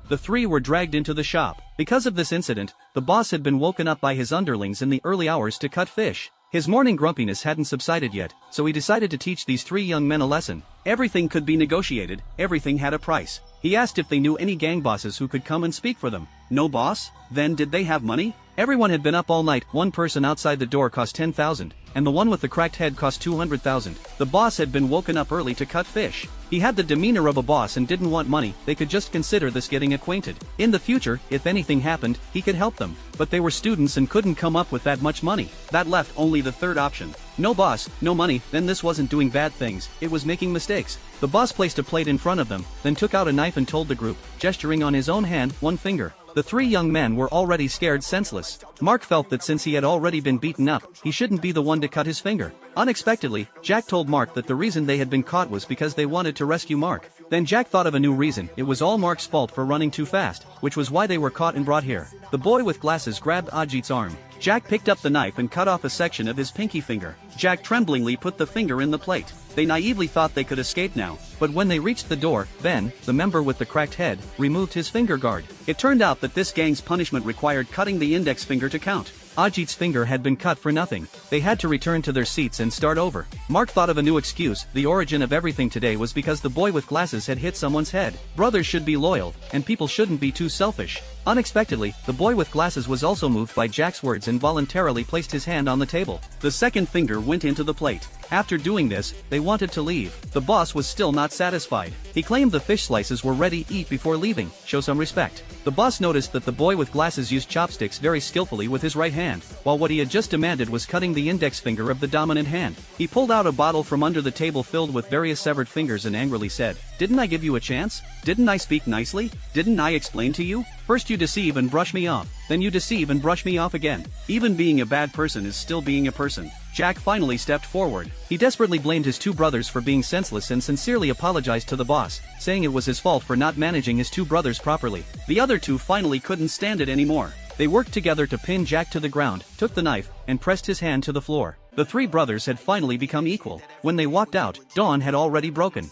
The three were dragged into the shop. Because of this incident, the boss had been woken up by his underlings in the early hours to cut fish. His morning grumpiness hadn't subsided yet, so he decided to teach these three young men a lesson. Everything could be negotiated, everything had a price. He asked if they knew any gang bosses who could come and speak for them. No boss? Then did they have money? Everyone had been up all night. One person outside the door cost 10,000, and the one with the cracked head cost 200,000. The boss had been woken up early to cut fish. He had the demeanor of a boss and didn't want money. They could just consider this getting acquainted. In the future, if anything happened, he could help them. But they were students and couldn't come up with that much money. That left only the third option. No boss, no money. Then this wasn't doing bad things, it was making mistakes. The boss placed a plate in front of them, then took out a knife and told the group, gesturing on his own hand, one finger. The three young men were already scared senseless. Mark felt that since he had already been beaten up, he shouldn't be the one to cut his finger. Unexpectedly, Jack told Mark that the reason they had been caught was because they wanted to rescue Mark. Then Jack thought of a new reason. It was all Mark's fault for running too fast, which was why they were caught and brought here. The boy with glasses grabbed Ajit's arm. Jack picked up the knife and cut off a section of his pinky finger. Jack tremblingly put the finger in the plate. They naively thought they could escape now, but when they reached the door, Ben, the member with the cracked head, removed his finger guard. It turned out that this gang's punishment required cutting the index finger to count. Ajit's finger had been cut for nothing. They had to return to their seats and start over. Mark thought of a new excuse. The origin of everything today was because the boy with glasses had hit someone's head. Brothers should be loyal, and people shouldn't be too selfish. Unexpectedly, the boy with glasses was also moved by Jack's words and voluntarily placed his hand on the table. The second finger went into the plate. After doing this, they wanted to leave. The boss was still not satisfied. He claimed the fish slices were ready. Eat before leaving. Show some respect. The boss noticed that the boy with glasses used chopsticks very skillfully with his right hand, while what he had just demanded was cutting the index finger of the dominant hand. He pulled out a bottle from under the table filled with various severed fingers and angrily said, "Didn't I give you a chance? Didn't I speak nicely? Didn't I explain to you? First you deceive and brush me off, then you deceive and brush me off again. Even being a bad person is still being a person." Jack finally stepped forward. He desperately blamed his two brothers for being senseless and sincerely apologized to the boss, saying it was his fault for not managing his two brothers properly. The other two finally couldn't stand it anymore. They worked together to pin Jack to the ground, took the knife, and pressed his hand to the floor. The three brothers had finally become equal. When they walked out, dawn had already broken.